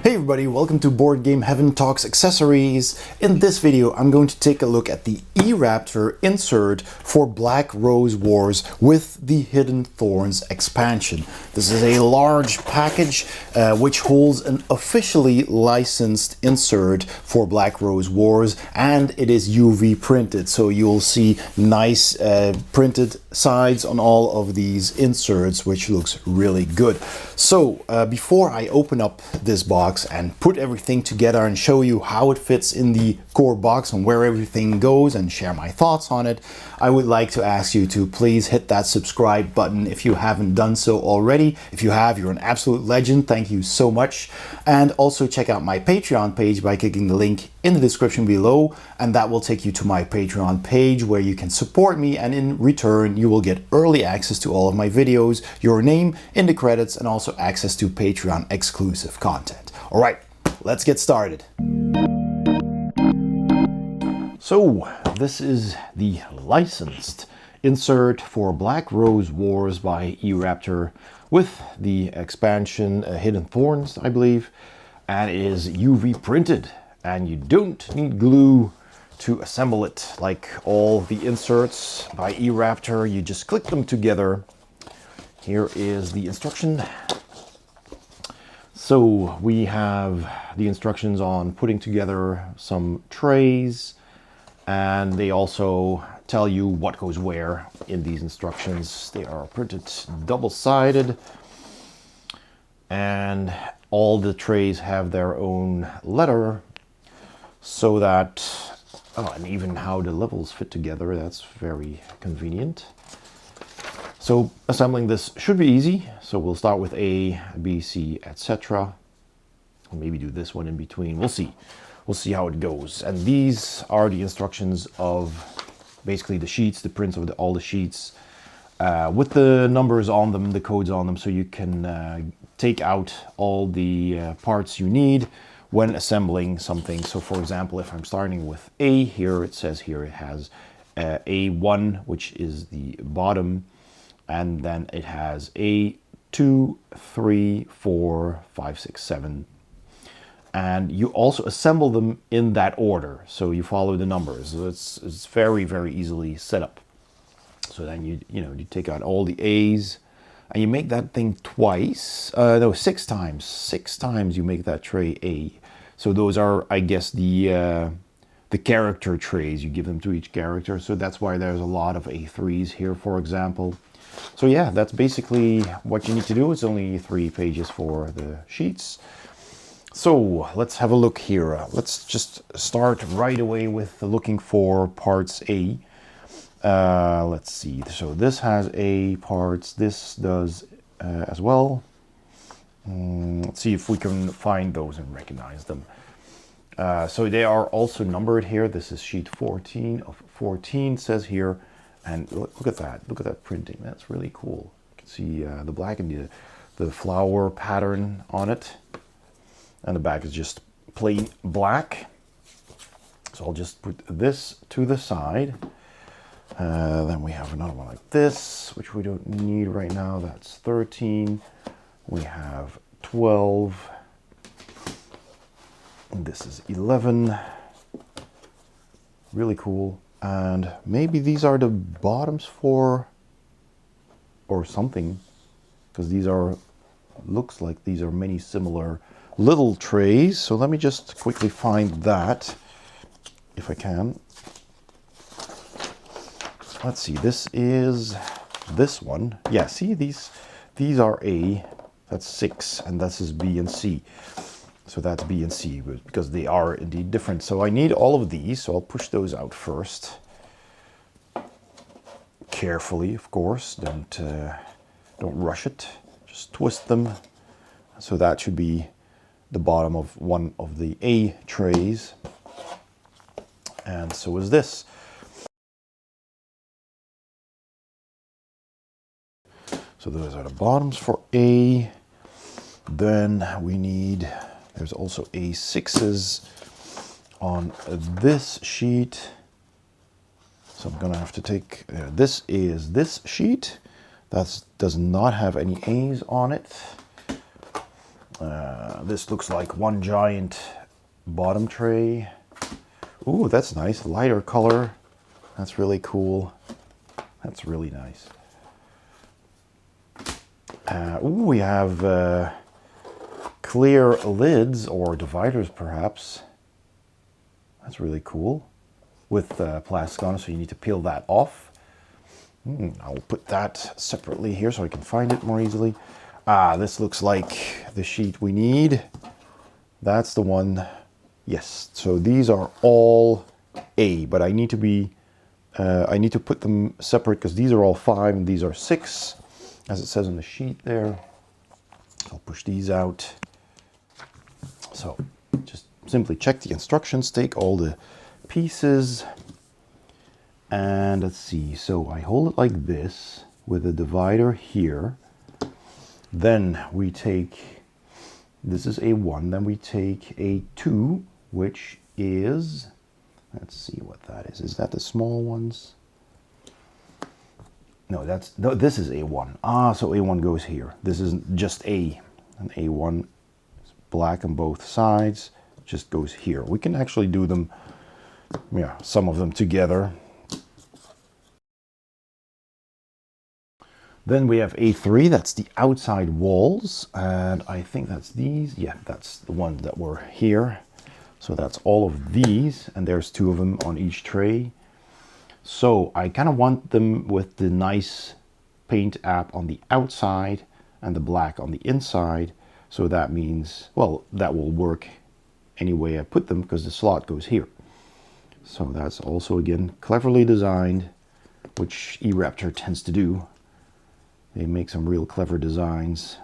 Hey everybody, welcome to Boardgame Heaven Talks Accessories. In this video, I'm going to take a look at the e-Raptor insert for Black Rose Wars with the Hidden Thorns expansion. This is a large package which holds an officially licensed insert for Black Rose Wars, and it is UV printed, so you'll see nice printed sides on all of these inserts, which looks really good. So before I open up this box and put everything together and show you how it fits in the core box and where everything goes and share my thoughts on it, I would like to ask you to please hit that subscribe button if you haven't done so already. If you have, you're an absolute legend. Thank you so much. And also check out my Patreon page by clicking the link in the description below, and that will take you to my Patreon page where you can support me, and in return you will get early access to all of my videos, your name in the credits, and also access to Patreon exclusive content. All right, let's get started. So this is the licensed insert for Black Rose Wars by e-Raptor with the expansion Hidden Thorns, I believe, and it is UV printed, and you don't need glue to assemble it like all the inserts by e-Raptor. You just click them together. Here is the instruction. So we have the instructions on putting together some trays, and they also tell you what goes where in these instructions. They are printed double-sided, and all the trays have their own letter, so that, and even how the levels fit together, that's very convenient. So assembling this should be easy. So we'll start with A, B, C, etc. Maybe do this one in between. We'll see. We'll see how it goes. And these are the instructions of basically the sheets, the prints of all the sheets, with the numbers on them, the codes on them, so you can take out all the parts you need when assembling something. So for example, if I'm starting with A here, it says here it has A1, which is the bottom, and then it has A2, 3, 4, 5, 6, 7. And you also assemble them in that order, so you follow the numbers. So it's very, very easily set up. So then you take out all the A's, and you make that thing twice. No, 6 times. 6 times you make that tray A. So those are, I guess, the character trays. You give them to each character. So that's why there's a lot of A3s here, for example. So yeah, that's basically what you need to do. It's only 3 pages for the sheets. So let's have a look here. Let's just start right away with looking for parts A. Let's see. So this has A parts. This does as well. Let's see if we can find those and recognize them. So they are also numbered here. This is sheet 14 of 14, says here. And look at that. Look at that printing. That's really cool. You can see the black and the flower pattern on it. And the back is just plain black. So I'll just put this to the side. Then we have another one like this, which we don't need right now. That's 13. We have 12. And this is 11. Really cool. And maybe these are the bottoms for, or something, because these are, looks like these are many similar little trays. So let me just quickly find that, if I can. Let's see, this is this one. Yeah, see, these are A, that's 6, and this is B and C. So that's B and C, because they are indeed different. So I need all of these, so I'll push those out first. Carefully, of course, don't rush it. Just twist them. So that should be the bottom of one of the A trays. And so is this. So those are the bottoms for A. Then we need, there's also A6s on this sheet. So I'm gonna have to take, this is this sheet. That does not have any A's on it. This looks like one giant bottom tray. Ooh, that's nice. Lighter color. That's really cool. That's really nice. Ooh, we have clear lids or dividers perhaps. That's really cool. With plastic on it, so you need to peel that off. I'll put that separately here so I can find it more easily. This looks like the sheet we need. That's the one. Yes, so these are all A, but I need to put them separate because these are all 5 and these are 6, as it says on the sheet there. I'll push these out. So just simply check the instructions, take all the pieces, and let's see. So I hold it like this with a divider here. Then we take, this is A1, then we take A2, which is, let's see what that is. Is that the small ones? No, this is A1. So A1 goes here. This is just A, and A1 is black on both sides, just goes here. We can actually do them, yeah, some of them together. Then we have A3, that's the outside walls, and I think that's these. Yeah, that's the ones that were here. So that's all of these, and there's 2 of them on each tray. So I kind of want them with the nice paint app on the outside and the black on the inside. So that means, well, that will work any way I put them because the slot goes here. So that's also, again, cleverly designed, which e-Raptor tends to do. They make some real clever designs.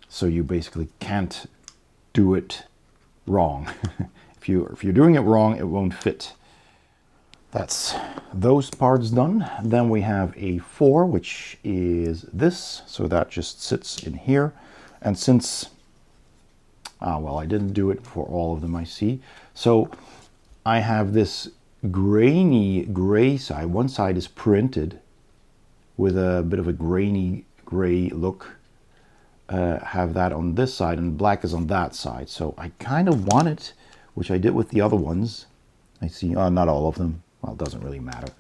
So you basically can't do it wrong. If you're doing it wrong, it won't fit. That's those parts done. Then we have A4, which is this. So that just sits in here. And since, well, I didn't do it for all of them, I see. So I have this grainy gray side. One side is printed with a bit of a grainy gray look. Have that on this side and black is on that side. So I kind of want it, which I did with the other ones. I see, not all of them. Well, it doesn't really matter.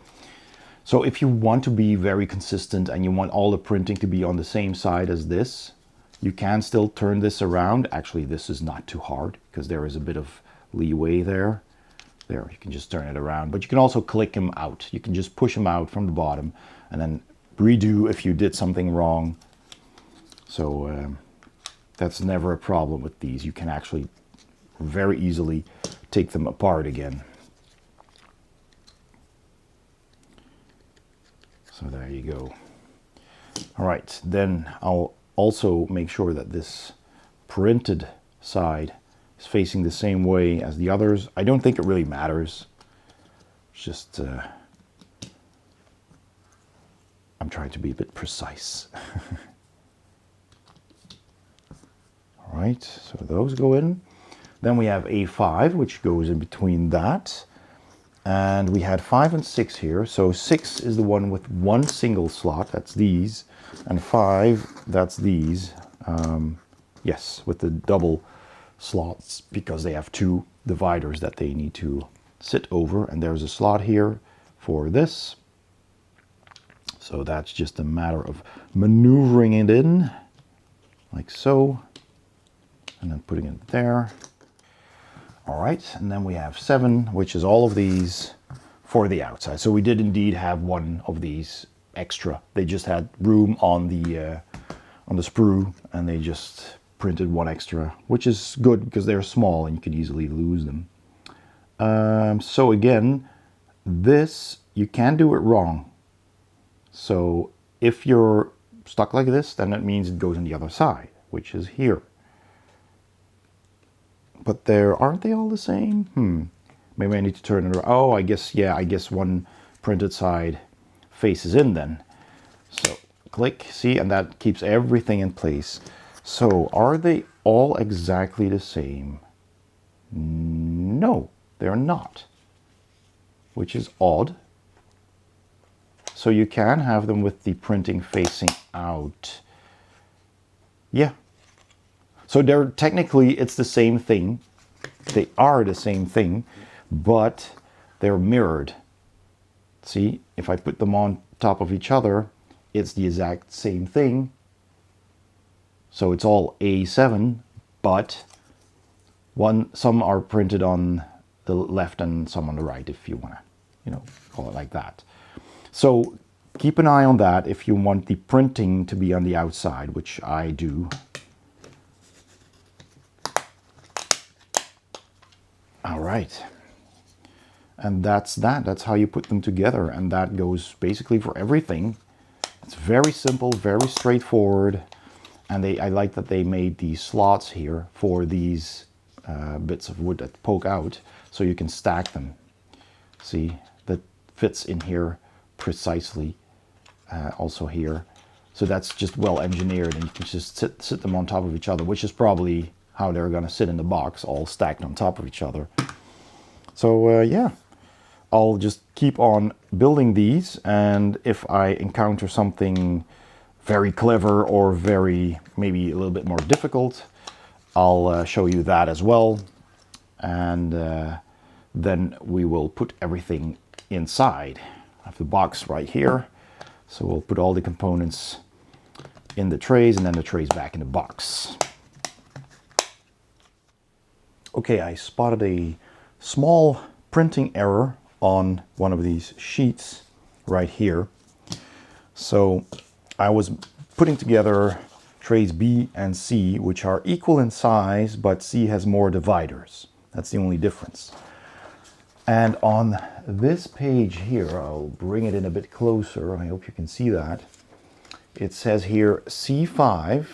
So if you want to be very consistent and you want all the printing to be on the same side as this, you can still turn this around. Actually, this is not too hard because there is a bit of leeway there. There, you can just turn it around, but you can also click them out. You can just push them out from the bottom and then redo if you did something wrong. So that's never a problem with these. You can actually very easily take them apart again. So there you go. All right, then I'll also make sure that this printed side is facing the same way as the others. I don't think it really matters. It's just I'm trying to be a bit precise. All right, so those go in. Then we have A5, which goes in between that. And we had 5 and 6 here. So 6 is the one with one single slot, that's these. And 5, that's these. Yes, with the double slots because they have 2 dividers that they need to sit over. And there's a slot here for this. So that's just a matter of maneuvering it in, like so. And then putting it there. All right, and then we have 7, which is all of these for the outside. So we did indeed have one of these extra. They just had room on the sprue, and they just printed one extra, which is good because they're small and you can easily lose them. So again, this, you can do it wrong. So if you're stuck like this, then that means it goes on the other side, which is here. But aren't they all the same? Maybe I need to turn it around. Oh, I guess, yeah, I guess one printed side faces in then. So click, see, and that keeps everything in place. So are they all exactly the same? No, they're not, which is odd. So you can have them with the printing facing out. Yeah, So they're technically, it's the same thing. They are the same thing, but they're mirrored. See, if I put them on top of each other, it's the exact same thing. So it's all A7, but some are printed on the left and some on the right, if you want to, you know, call it like that. So keep an eye on that if you want the printing to be on the outside, which I do. All right. And that's that. That's how you put them together. And that goes basically for everything. It's very simple, very straightforward. And I like that they made these slots here for these bits of wood that poke out, so you can stack them. See, that fits in here precisely. Also here. So that's just well engineered, and you can just sit them on top of each other, which is probably how they're going to sit in the box, all stacked on top of each other. So yeah, I'll just keep on building these, and if I encounter something very clever or very maybe a little bit more difficult, I'll show you that as well. And then we will put everything inside. I have the box right here, so we'll put all the components in the trays and then the trays back in the box. Okay, I spotted a small printing error on one of these sheets right here. So I was putting together trays B and C, which are equal in size, but C has more dividers. That's the only difference. And on this page here, I'll bring it in a bit closer. I hope you can see that. It says here C5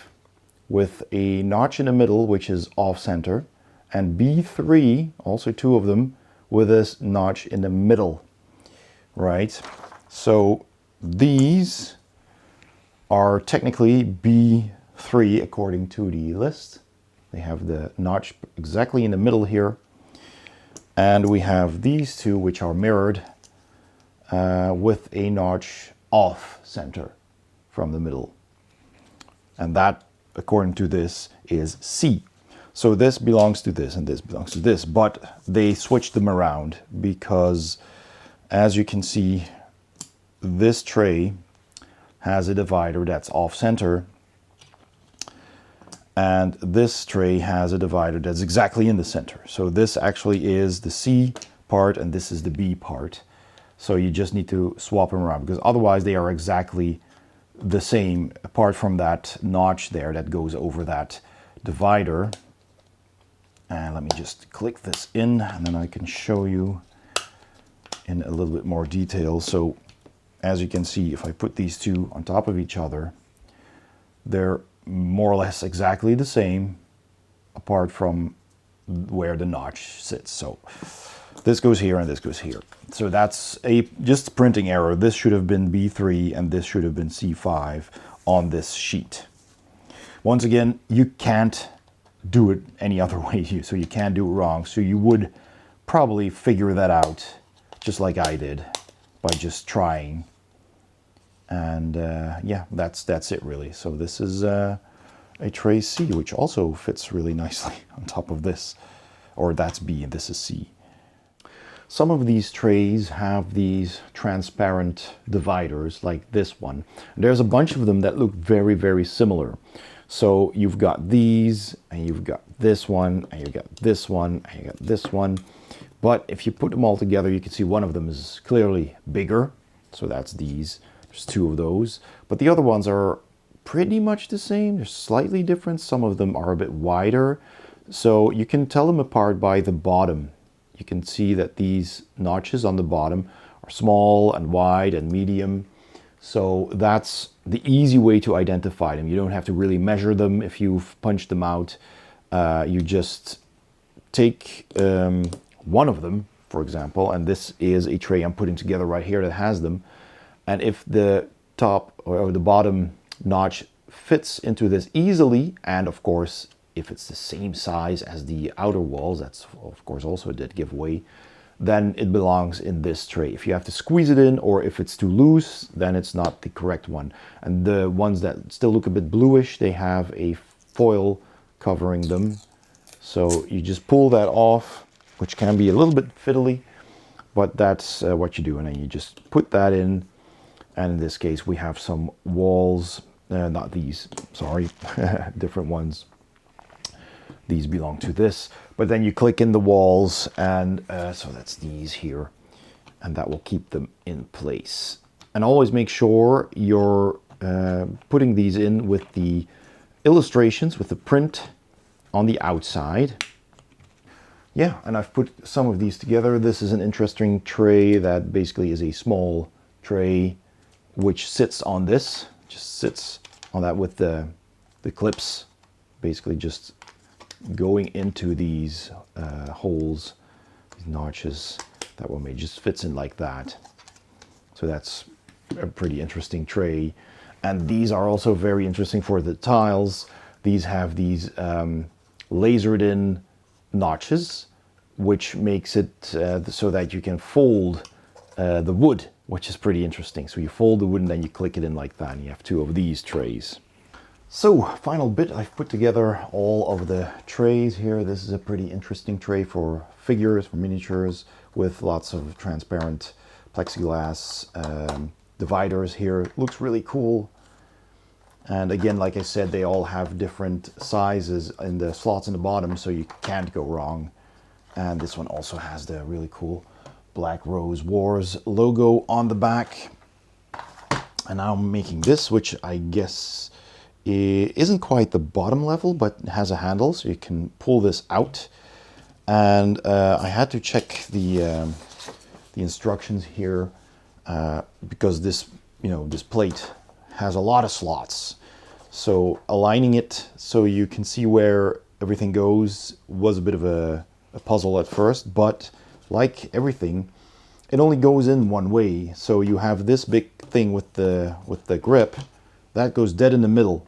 with a notch in the middle, which is off center, and B3, also two of them, with this notch in the middle, right? So these are technically B3 according to the list. They have the notch exactly in the middle here. And we have these two, which are mirrored with a notch off center from the middle. And that, according to this, is C. So this belongs to this and this belongs to this, but they switched them around because, as you can see, this tray has a divider that's off center, and this tray has a divider that's exactly in the center. So this actually is the C part and this is the B part. So you just need to swap them around, because otherwise they are exactly the same, apart from that notch there that goes over that divider. And let me just click this in, and then I can show you in a little bit more detail. So as you can see, if I put these two on top of each other, they're more or less exactly the same, apart from where the notch sits. So this goes here and this goes here. So that's just a printing error. This should have been B3 and this should have been C5 on this sheet. Once again, you can't do it any other way, so you can't do it wrong. So you would probably figure that out just like I did by just trying. And yeah, that's it really. So this is a tray C, which also fits really nicely on top of this. Or that's B and this is C. Some of these trays have these transparent dividers like this one. There's a bunch of them that look very, very similar. So you've got these, and you've got this one, and you've got this one, and you got this one. But if you put them all together, you can see one of them is clearly bigger. So that's these. There's two of those. But the other ones are pretty much the same. They're slightly different. Some of them are a bit wider. So you can tell them apart by the bottom. You can see that these notches on the bottom are small and wide and medium. So that's the easy way to identify them. You don't have to really measure them if you've punched them out. You just take one of them, for example, and this is a tray I'm putting together right here that has them. And if the top or the bottom notch fits into this easily, and of course, if it's the same size as the outer walls, that's of course also did give way, then it belongs in this tray. If you have to squeeze it in, or if it's too loose, then it's not the correct one. And the ones that still look a bit bluish, they have a foil covering them. So you just pull that off, which can be a little bit fiddly, but that's what you do. And then you just put that in. And in this case, we have some walls, not these, sorry, different ones. These belong to this, but then you click in the walls, and so that's these here, and that will keep them in place. And always make sure you're putting these in with the illustrations, with the print on the outside. Yeah, and I've put some of these together. This is an interesting tray that basically is a small tray which sits on this, just sits on that with the clips, basically just going into these holes, these notches. That one just fits in like that. So that's a pretty interesting tray. And these are also very interesting for the tiles. These have these lasered in notches, which makes it so that you can fold the wood, which is pretty interesting. So you fold the wood and then you click it in like that, and you have two of these trays. So, final bit, I've put together all of the trays here. This is a pretty interesting tray for figures, for miniatures, with lots of transparent plexiglass dividers here. It looks really cool. And again, like I said, they all have different sizes in the slots in the bottom, so you can't go wrong. And this one also has the really cool Black Rose Wars logo on the back. And now I'm making this, which I guess isn't quite the bottom level, but has a handle, so you can pull this out. And I had to check the instructions here because this, this plate has a lot of slots. So aligning it so you can see where everything goes was a bit of a puzzle at first, but like everything, it only goes in one way. So you have this big thing with the grip that goes dead in the middle.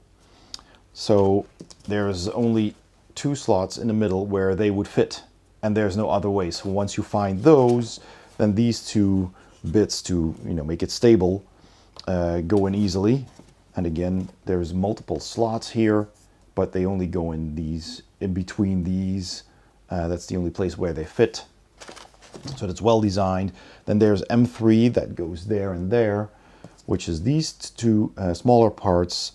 So there's only two slots in the middle where they would fit, and there's no other way. So once you find those, then these two bits to make it stable go in easily. And again, there's multiple slots here, but they only go in between these. That's the only place where they fit. So that's well designed. Then there's M3 that goes there and there, which is these two smaller parts.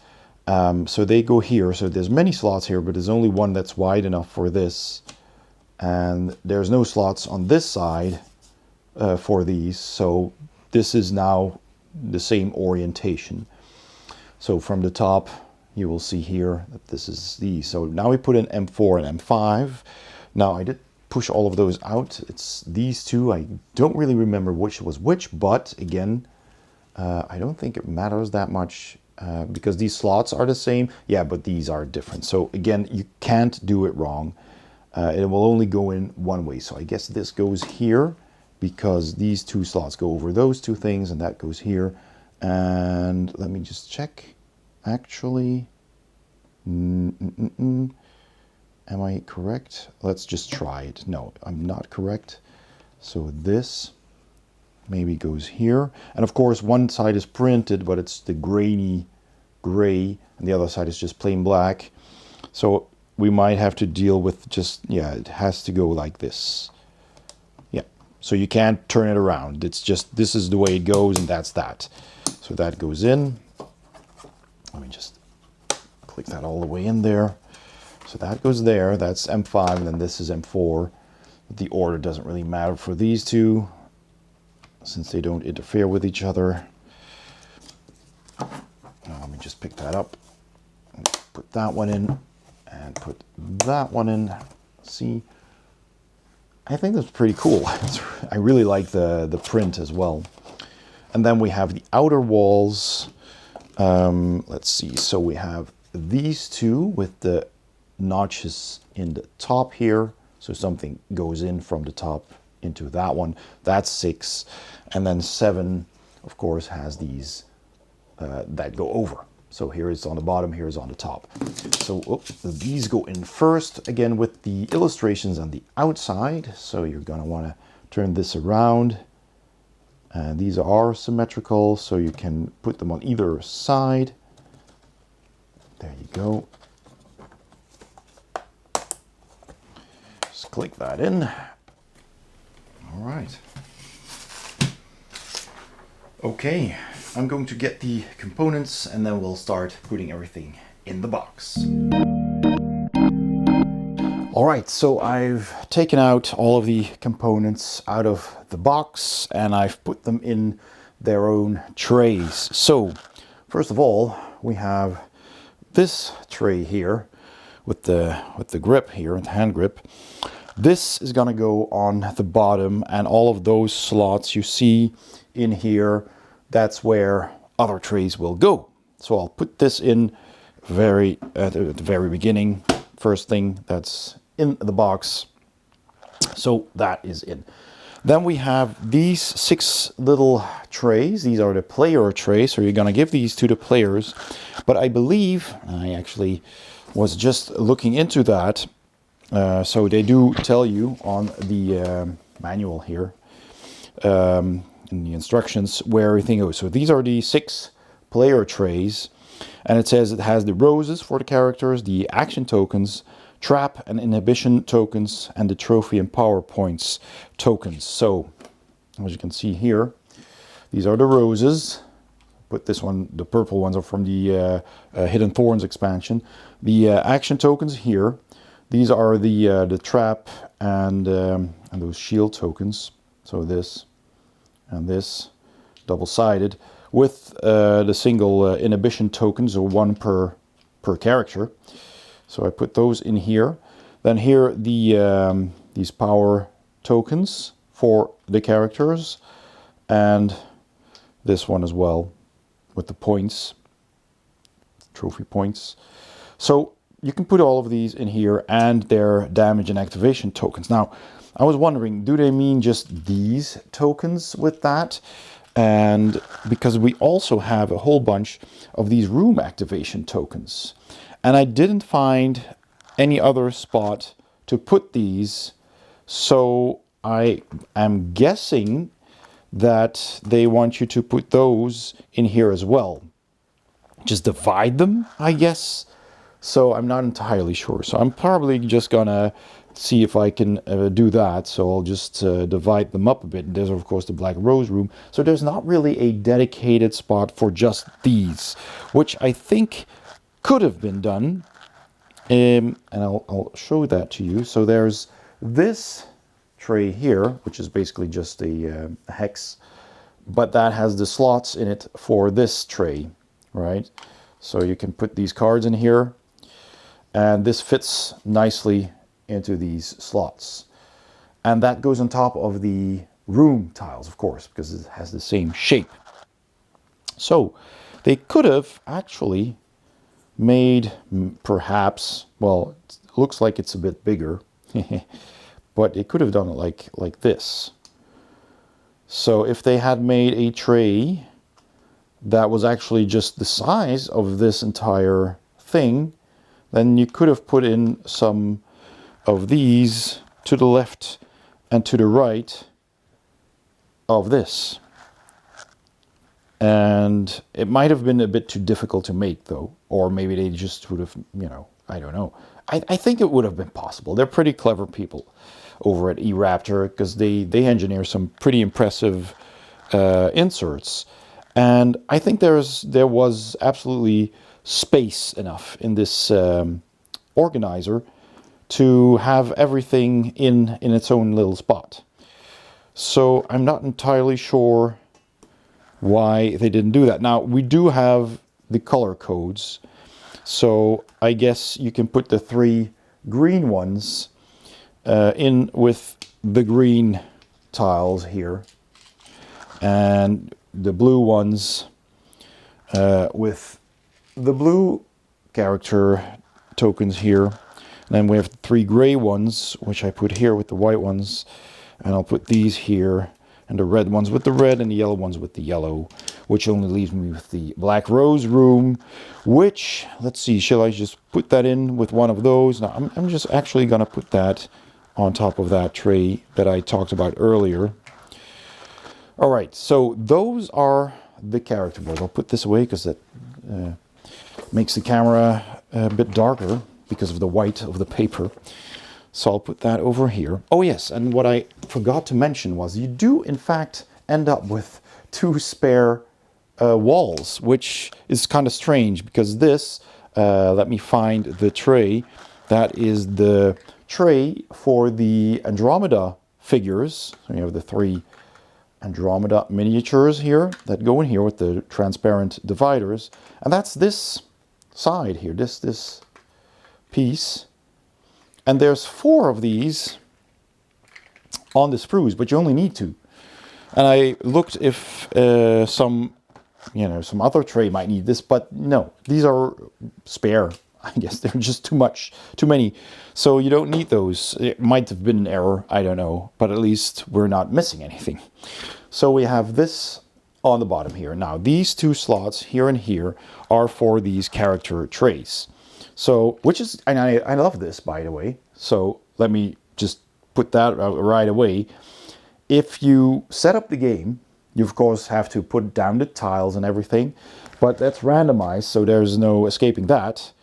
So they go here. So there's many slots here, but there's only one that's wide enough for this. And there's no slots on this side for these. So this is now the same orientation. So from the top, you will see here that this is these. So now we put in M4 and M5. Now I did push all of those out. It's these two. I don't really remember which was which, but again, I don't think it matters that much because these slots are the same. Yeah, but these are different. So again, you can't do it wrong. It will only go in one way. So I guess this goes here because these two slots go over those two things, and that goes here. And let me just check. Actually, am I correct? Let's just try it. No, I'm not correct. So this maybe goes here. And of course, one side is printed, but it's the grainy gray, and the other side is just plain black. So we might have to deal with just, it has to go like this. Yeah, so you can't turn it around. It's just, this is the way it goes, and that's that. So that goes in. Let me just click that all the way in there. So that goes there, that's M5, and then this is M4. But the order doesn't really matter for these two, since they don't interfere with each other. Now let me just pick that up, and put that one in, and put that one in. See, I think that's pretty cool. I really like the print as well. And then we have the outer walls. Let's see, so we have these two with the notches in the top here, so something goes in from the top into that one. That's 6, and then 7 of course has these that go over. So here is on the bottom, here is on the top. So these go in first, again with the illustrations on the outside. So you're going to want to turn this around, and these are symmetrical, so you can put them on either side. There you go. click that in. All right. Okay, I'm going to get the components and then we'll start putting everything in the box. All right, so I've taken out all of the components out of the box and I've put them in their own trays. So, first of all, we have this tray here with the grip here, the hand grip. This is gonna go on the bottom, and all of those slots you see in here, that's where other trays will go. So I'll put this in at the very beginning, first thing that's in the box. So that is in. Then we have these 6 little trays. These are the player trays, so you're gonna give these to the players. But I believe, I actually was just looking into that, so they do tell you on the manual here, in the instructions, where everything goes. So these are the 6 player trays, and it says it has the roses for the characters, the action tokens, trap and inhibition tokens, and the trophy and power points tokens. So, as you can see here, these are the roses. Put this one, the purple ones are from the Hidden Thorns expansion. The action tokens here, these are the trap and those shield tokens. So this and this, double-sided, with the single inhibition tokens, so 1 per character. So I put those in here. Then here these power tokens for the characters, and this one as well with the points, trophy points. So you can put all of these in here and their damage and activation tokens. Now, I was wondering, do they mean just these tokens with that? And because we also have a whole bunch of these room activation tokens. And I didn't find any other spot to put these, so I am guessing that they want you to put those in here as well. Just divide them, I guess. So I'm not entirely sure. So I'm probably just gonna see if I can do that. So I'll just divide them up a bit. And there's of course the Black Rose room. So there's not really a dedicated spot for just these, which I think could have been done, and I'll show that to you. So there's this tray here, which is basically just a hex, but that has the slots in it for this tray, right? So you can put these cards in here, and this fits nicely into these slots. And that goes on top of the room tiles, of course, because it has the same shape. So they could have actually made perhaps, well, it looks like it's a bit bigger, but it could have done it like this. So if they had made a tray that was actually just the size of this entire thing, then you could have put in some of these to the left and to the right of this. And it might have been a bit too difficult to make, though. Or maybe they just would have, you know, I don't know. I think it would have been possible. They're pretty clever people over at e-Raptor, because they engineer some pretty impressive inserts. And I think there was absolutely space enough in this organizer to have everything in its own little spot. So I'm not entirely sure why they didn't do that. Now, we do have the color codes, so I guess you can put the 3 green ones in with the green tiles here, and the blue ones with the blue character tokens here. And then we have 3 gray ones, which I put here with the white ones, and I'll put these here, and the red ones with the red and the yellow ones with the yellow, which only leaves me with the Black Rose room, which, let's see, shall I just put that in with one of those? Now, I'm just actually going to put that on top of that tray that I talked about earlier. All right, so those are the character boards. I'll put this away because that makes the camera a bit darker because of the white of the paper. So I'll put that over here. Oh yes, and what I forgot to mention was you do in fact end up with 2 spare walls, which is kind of strange because this, let me find the tray. That is the tray for the Andromeda figures. So you have the 3 Andromeda miniatures here that go in here with the transparent dividers. And that's this side here, this piece. And there's 4 of these on the sprues, but you only need 2. And I looked if some other tray might need this, but no, these are spare. I guess they're just too many. So you don't need those. It might have been an error, I don't know, but at least we're not missing anything. So we have this on the bottom here. Now these 2 slots here and here are for these character trays. So, which is, and I love this, by the way. So let me just put that right away. If you set up the game, you of course have to put down the tiles and everything, but that's randomized, so there's no escaping that.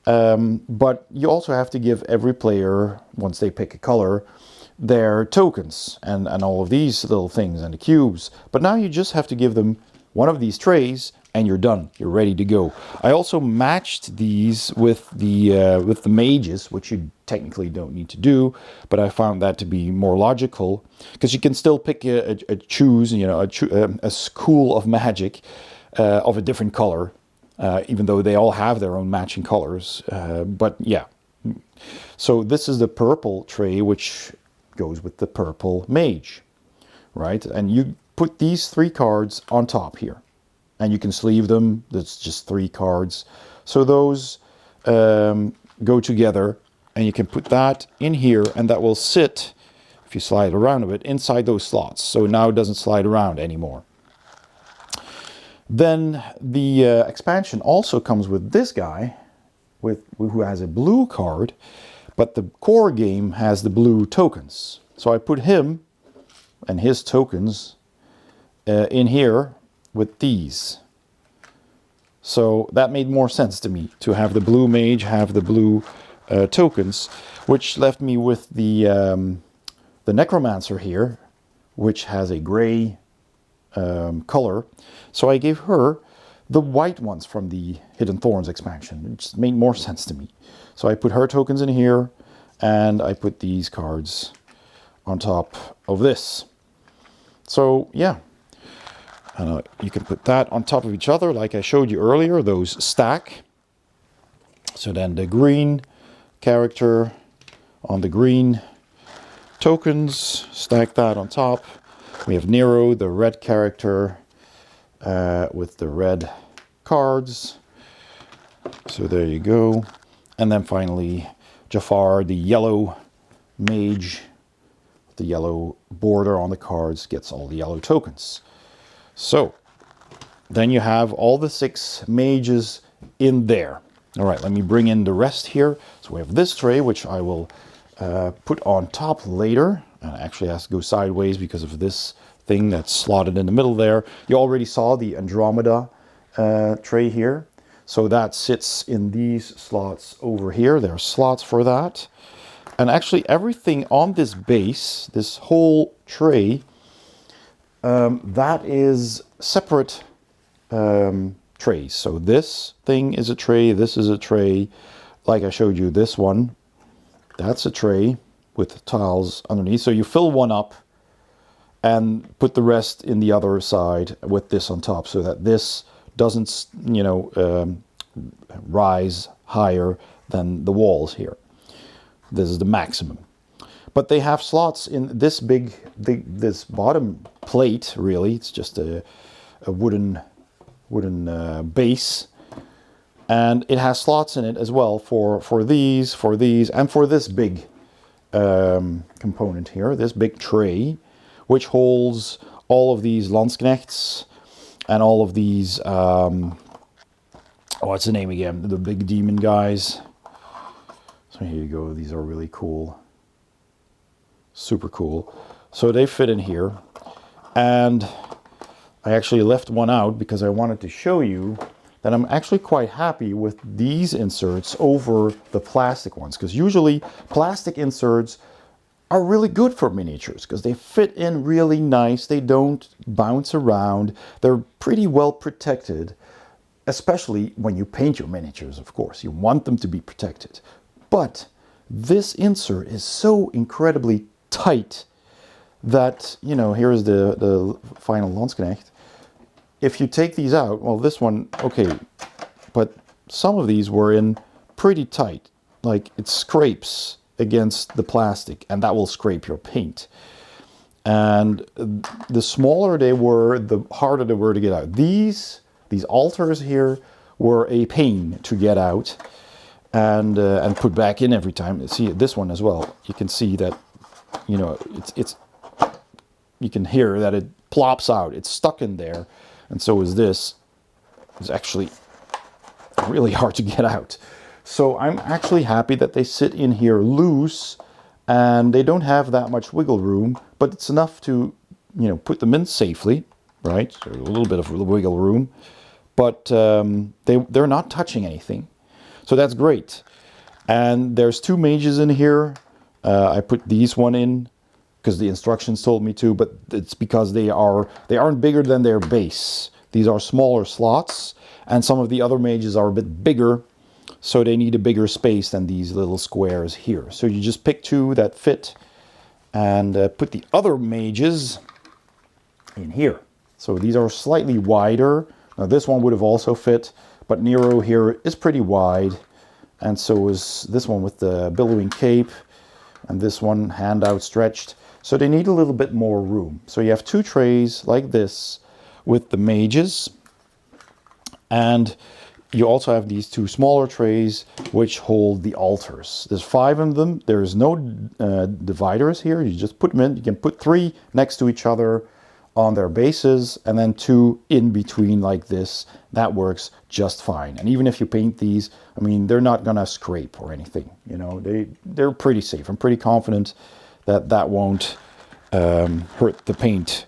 But you also have to give every player, once they pick a color, their tokens and all of these little things and the cubes. But now you just have to give them one of these trays and you're done. You're ready to go. I also matched these with the mages, which you technically don't need to do, but I found that to be more logical because you can still pick a school of magic of a different color, even though they all have their own matching colors. But yeah, so this is the purple tray, which goes with the purple mage, right? And you put these 3 cards on top here. And you can sleeve them. That's just 3 cards. So those go together, and you can put that in here, and that will sit, if you slide around a bit, inside those slots. So now it doesn't slide around anymore. Then the expansion also comes with this guy, who has a blue card, but the core game has the blue tokens. So I put him and his tokens in here with these. So that made more sense to me, to have the blue mage have the blue tokens, which left me with the necromancer here, which has a gray color. So I gave her the white ones from the Hidden Thorns expansion. It just made more sense to me. So I put her tokens in here, and I put these cards on top of this. So yeah, you can put that on top of each other like I showed you earlier. Those stack. So then the green character on the green tokens, stack that on top. We have Nero, the red character, with the red cards. So there you go. And then finally Jafar, the yellow mage, the yellow border on the cards, gets all the yellow tokens. So then you have all the 6 mages in there. All right, let me bring in the rest here. So we have this tray, which I will put on top later. And actually has to go sideways because of this thing that's slotted in the middle there. You already saw the Andromeda tray here. So that sits in these slots over here. There are slots for that. And actually everything on this base, this whole tray, that is separate trays. So this thing is a tray, this is a tray. Like I showed you, this one, that's a tray with tiles underneath. So you fill one up and put the rest in the other side with this on top, so that this doesn't, rise higher than the walls here. This is the maximum. But they have slots in this this bottom plate, really. It's just a wooden base. And it has slots in it as well for these, and for this big component here, this big tray, which holds all of these Landsknechts and all of these, what's the name again? The big demon guys. So here you go. These are really cool. Super cool. So they fit in here. And I actually left one out because I wanted to show you that I'm actually quite happy with these inserts over the plastic ones, because usually plastic inserts are really good for miniatures because they fit in really nice. They don't bounce around. They're pretty well protected, especially when you paint your miniatures, of course. You want them to be protected. But this insert is so incredibly tight that, you know, here is the final Landsknecht. If you take these out, well, this one, okay, but some of these were in pretty tight. Like, it scrapes against the plastic, and that will scrape your paint. And the smaller they were, the harder they were to get out. These altars here were a pain to get out and put back in every time. See this one as well. You can see that, you know, it's you can hear that it plops out. It's stuck in there, and so is this. It's actually really hard to get out. So I'm actually happy that they sit in here loose, and they don't have that much wiggle room, but it's enough to, you know, put them in safely, right? So a little bit of wiggle room, but they're not touching anything. So that's great. And there's two mages in here. I put these one in because the instructions told me to, but it's because they aren't bigger than their base. These are smaller slots, and some of the other mages are a bit bigger, so they need a bigger space than these little squares here. So you just pick two that fit and put the other mages in here. So these are slightly wider. Now this one would have also fit, but Nero here is pretty wide, and so is this one with the billowing cape, and this one hand outstretched. So they need a little bit more room. So you have two trays like this with the mages, and you also have these two smaller trays which hold the altars. There's 5 of them. There's no dividers here. You just put them in. You can put 3 next to each other on their bases, and then 2 in between like this. That works just fine. And even if you paint these, I mean, they're not gonna scrape or anything. You know, they're pretty safe. I'm pretty confident that that won't hurt the paint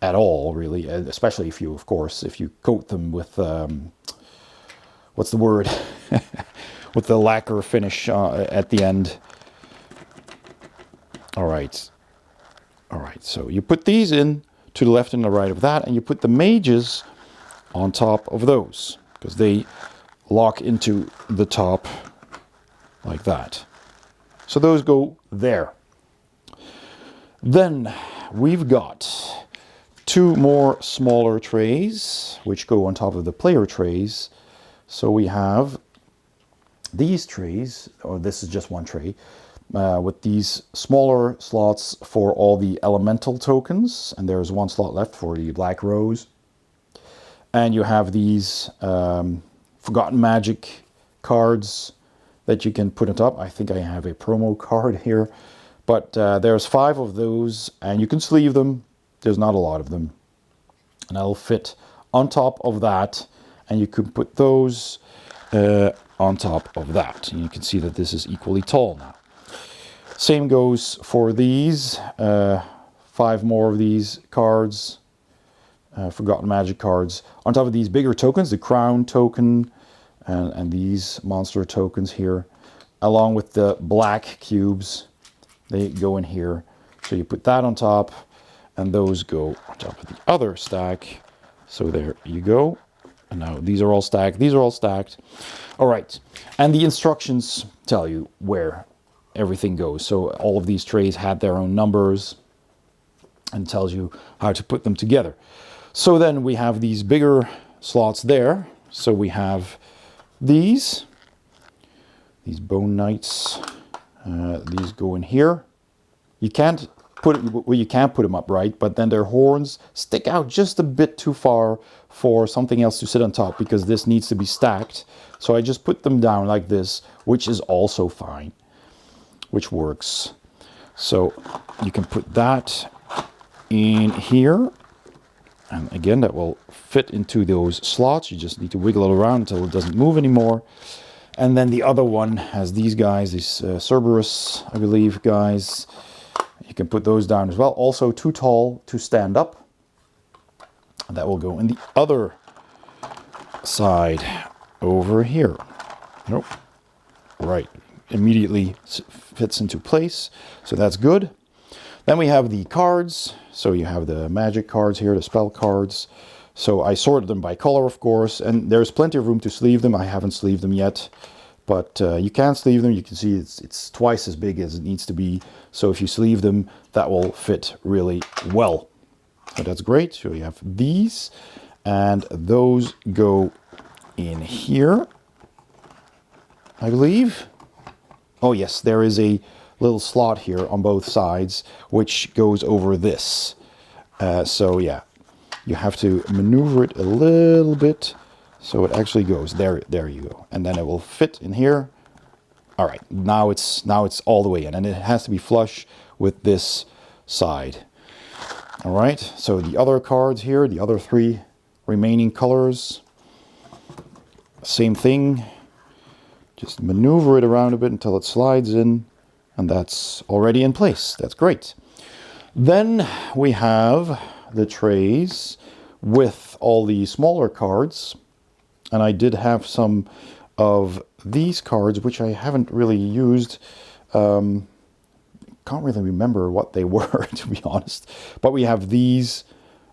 at all, really, especially if you, of course, if you coat them with, what's the word, with the lacquer finish at the end. All right, so you put these in to the left and the right of that, and you put the mages on top of those, because they lock into the top like that. So those go there. Then we've got 2 more smaller trays which go on top of the player trays. So we have these trays, or this is just one tray, with these smaller slots for all the elemental tokens, and there's 1 slot left for the Black Rose. And you have these Forgotten Magic cards that you can put on top. I think I have a promo card here, but there's 5 of those, and you can sleeve them. There's not a lot of them, and that'll fit on top of that, and you can put those on top of that. And you can see that this is equally tall now. Same goes for these 5 more of these cards, Forgotten Magic cards, on top of these bigger tokens, the Crown token, and these monster tokens here, along with the black cubes. They go in here. So you put that on top, and those go on top of the other stack. So there you go. And now these are all stacked. These are all stacked. All right. And the instructions tell you where everything goes. So all of these trays had their own numbers and tells you how to put them together. So then we have these bigger slots there. So we have these Bone Knights. These go in here. You can't put them up, right? But then their horns stick out just a bit too far for something else to sit on top, because this needs to be stacked. So I just put them down like this, which is also fine, which works. So you can put that in here, and again, that will fit into those slots. You just need to wiggle it around until it doesn't move anymore. And then the other one has these guys, these Cerberus, I believe, guys. You can put those down as well. Also too tall to stand up. And that will go in the other side over here. Nope. Right. Immediately fits into place. So that's good. Then we have the cards. So you have the magic cards here, the spell cards. So I sorted them by color, of course, and there's plenty of room to sleeve them. I haven't sleeved them yet, but you can sleeve them. You can see it's twice as big as it needs to be. So if you sleeve them, that will fit really well. So that's great. So you have these, and those go in here, I believe. Oh yes, there is a little slot here on both sides, which goes over this. So yeah, you have to maneuver it a little bit so it actually goes there. There you go, and then it will fit in here. All right, now it's all the way in, and it has to be flush with this side. All right, so the other cards here, the other 3 remaining colors, same thing. Just maneuver it around a bit until it slides in, and that's already in place. That's great. Then we have the trays with all the smaller cards, and I did have some of these cards which I haven't really used. Can't really remember what they were, to be honest, but we have these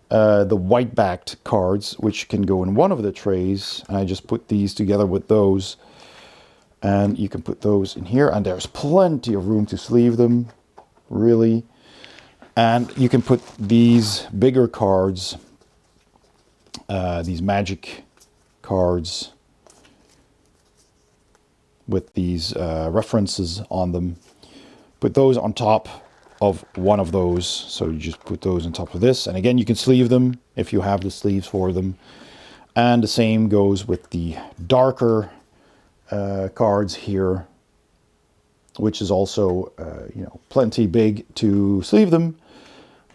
the white backed cards which can go in one of the trays, and I just put these together with those, and you can put those in here, and there's plenty of room to sleeve them, really. And you can put these bigger cards, these magic cards with these references on them, put those on top of one of those. So you just put those on top of this, and again you can sleeve them if you have the sleeves for them. And the same goes with the darker cards here, which is also plenty big to sleeve them.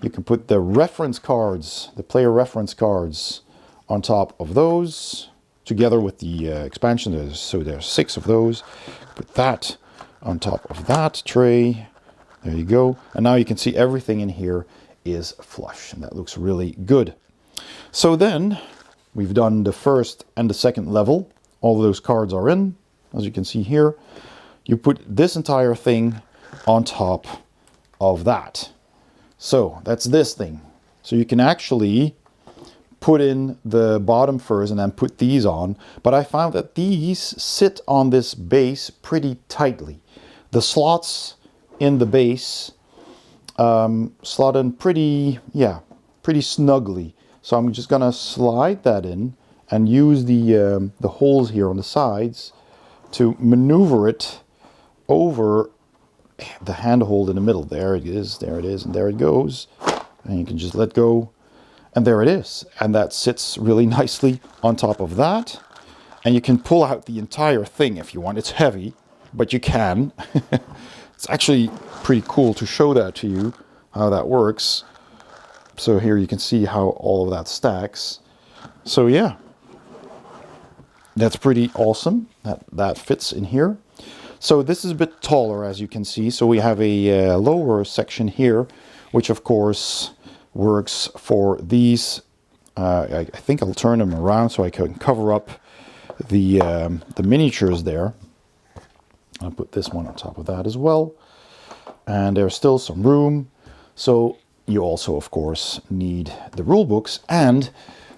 You can put the reference cards, the player reference cards, on top of those together with the expansion. So there's 6 of those. Put that on top of that tray. There you go. And now you can see everything in here is flush, and that looks really good. So then we've done the first and the second level. All of those cards are in, as you can see here. You put this entire thing on top of that. So that's this thing. So you can actually put in the bottom first and then put these on. But I found that these sit on this base pretty tightly. The slots in the base slot in pretty snugly. So I'm just gonna slide that in and use the holes here on the sides to maneuver it over the handhold in the middle. There it is, and there it goes. And you can just let go, and there it is. And that sits really nicely on top of that. And you can pull out the entire thing if you want. It's heavy, but you can. It's actually pretty cool to show that to you, how that works. So here you can see how all of that stacks. So yeah, that's pretty awesome. That fits in here. So this is a bit taller, as you can see. So we have a lower section here, which of course works for these. I think I'll turn them around so I can cover up the miniatures there. I'll put this one on top of that as well. And there's still some room. So you also, of course, need the rule books and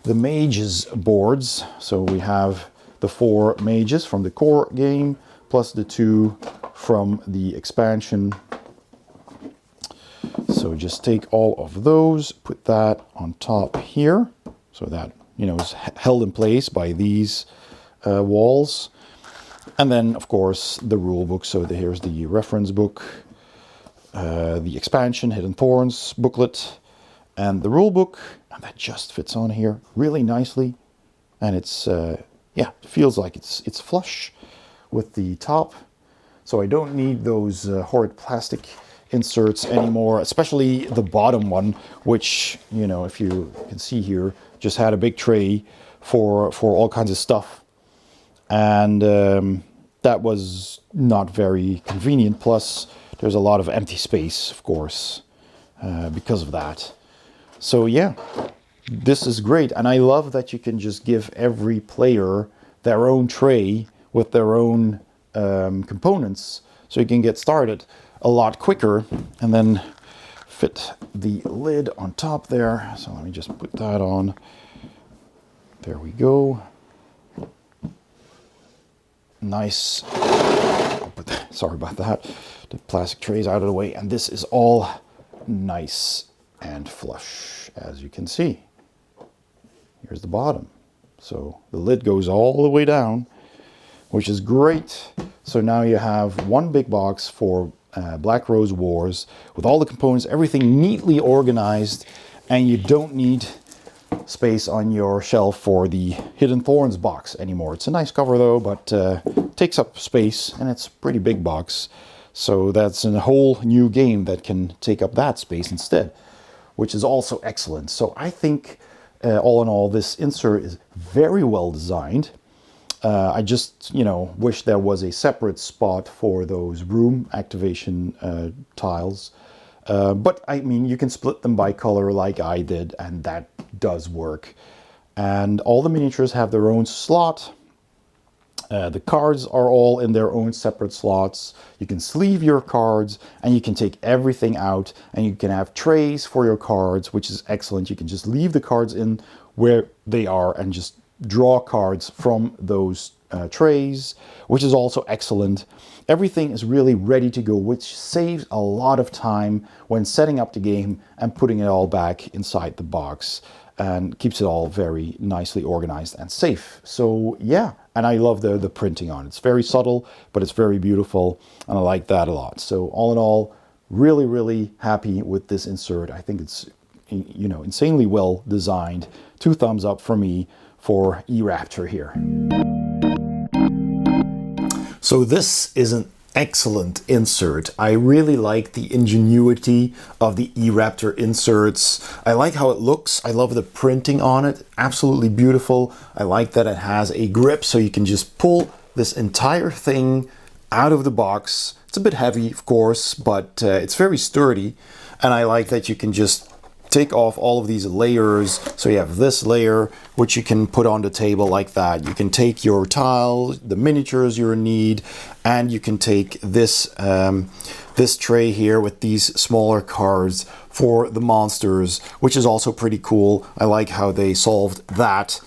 the mages boards. So we have the 4 mages from the core game, plus the 2 from the expansion. So just take all of those, put that on top here, so that is held in place by these walls. And then, of course, the rule book. So here's the reference book, the expansion, Hidden Thorns booklet, and the rule book. And that just fits on here really nicely. And it's, it feels like it's flush with the top. So I don't need those horrid plastic inserts anymore, especially the bottom one, which, if you can see here, just had a big tray for all kinds of stuff. And that was not very convenient. Plus, there's a lot of empty space, of course, because of that. So yeah, this is great. And I love that you can just give every player their own tray with their own components, so you can get started a lot quicker and then fit the lid on top there. So let me just put that on. There we go. Nice. Sorry about that. The plastic trays out of the way, and this is all nice and flush, as you can see. Here's the bottom. So the lid goes all the way down, which is great. So now you have one big box for Black Rose Wars with all the components, everything neatly organized, and you don't need space on your shelf for the Hidden Thorns box anymore. It's a nice cover though, but takes up space, and it's a pretty big box. So that's a whole new game that can take up that space instead, which is also excellent. So I think all in all, this insert is very well designed. I just, wish there was a separate spot for those room activation tiles. But I mean, you can split them by color like I did, and that does work. And all the miniatures have their own slot. The cards are all in their own separate slots. You can sleeve your cards, and you can take everything out, and you can have trays for your cards, which is excellent. You can just leave the cards in where they are and just draw cards from those trays, which is also excellent. Everything is really ready to go, which saves a lot of time when setting up the game and putting it all back inside the box, and keeps it all very nicely organized and safe. So yeah, and I love the printing on it. It's very subtle, but it's very beautiful, and I like that a lot. So all in all, really, really happy with this insert. I think it's insanely well designed. 2 thumbs up for me for e-Raptor here. So this is an excellent insert. I really like the ingenuity of the e-Raptor inserts. I like how it looks. I love the printing on it. Absolutely beautiful. I like that it has a grip, so you can just pull this entire thing out of the box. It's a bit heavy, of course, but it's very sturdy. And I like that you can just take off all of these layers. So you have this layer, which you can put on the table like that. You can take your tile, the miniatures you need, and you can take this this tray here with these smaller cards for the monsters, which is also pretty cool. I like how they solved that.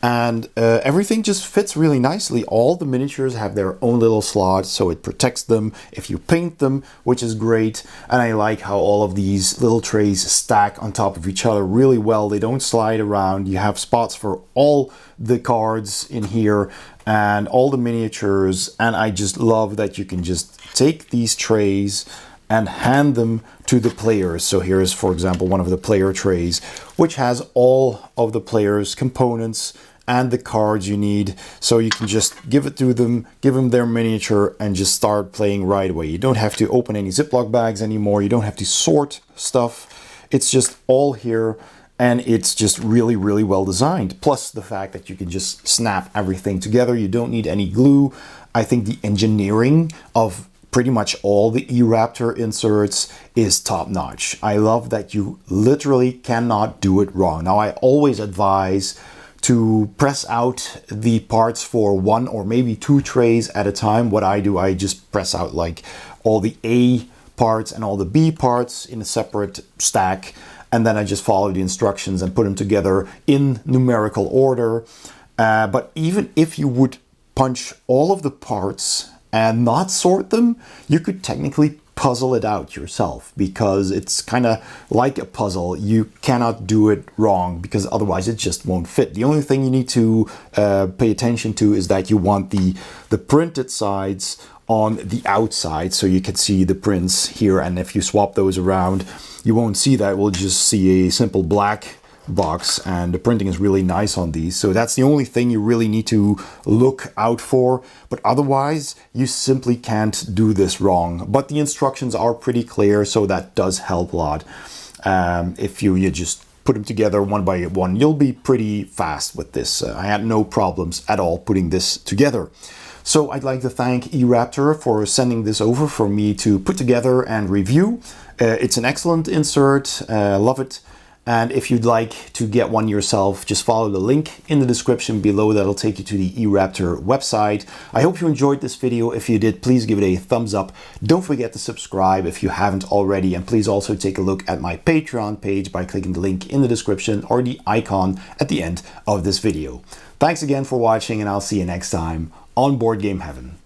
And everything just fits really nicely. All the miniatures have their own little slots, so it protects them if you paint them, which is great. And I like how all of these little trays stack on top of each other really well. They don't slide around. You have spots for all the cards in here and all the miniatures. And I just love that you can just take these trays and hand them to the players. So here's, for example, one of the player trays, which has all of the players' components and the cards you need. So you can just give it to them, give them their miniature, and just start playing right away. You don't have to open any Ziploc bags anymore. You don't have to sort stuff. It's just all here, and it's just really, really well designed. Plus the fact that you can just snap everything together. You don't need any glue. I think the engineering of pretty much all the e-Raptor inserts is top notch. I love that you literally cannot do it wrong. Now, I always advise to press out the parts for 1 or maybe 2 trays at a time. What I do, I just press out like all the A parts and all the B parts in a separate stack, and then I just follow the instructions and put them together in numerical order. But even if you would punch all of the parts and not sort them, you could technically puzzle it out yourself, because it's kind of like a puzzle. You cannot do it wrong, because otherwise it just won't fit. The only thing you need to pay attention to is that you want the printed sides on the outside, so you can see the prints here, and if you swap those around, you won't see that. We'll just see a simple black box, and the printing is really nice on these. So that's the only thing you really need to look out for, but otherwise you simply can't do this wrong. But the instructions are pretty clear, so that does help a lot. If you just put them together one by one, you'll be pretty fast with this. I had no problems at all putting this together. So I'd like to thank e-Raptor for sending this over for me to put together and review. It's an excellent insert, love it. And if you'd like to get one yourself, just follow the link in the description below. That'll take you to the e-Raptor website. I hope you enjoyed this video. If you did, please give it a thumbs up. Don't forget to subscribe if you haven't already. And please also take a look at my Patreon page by clicking the link in the description or the icon at the end of this video. Thanks again for watching, and I'll see you next time on Board Game Heaven.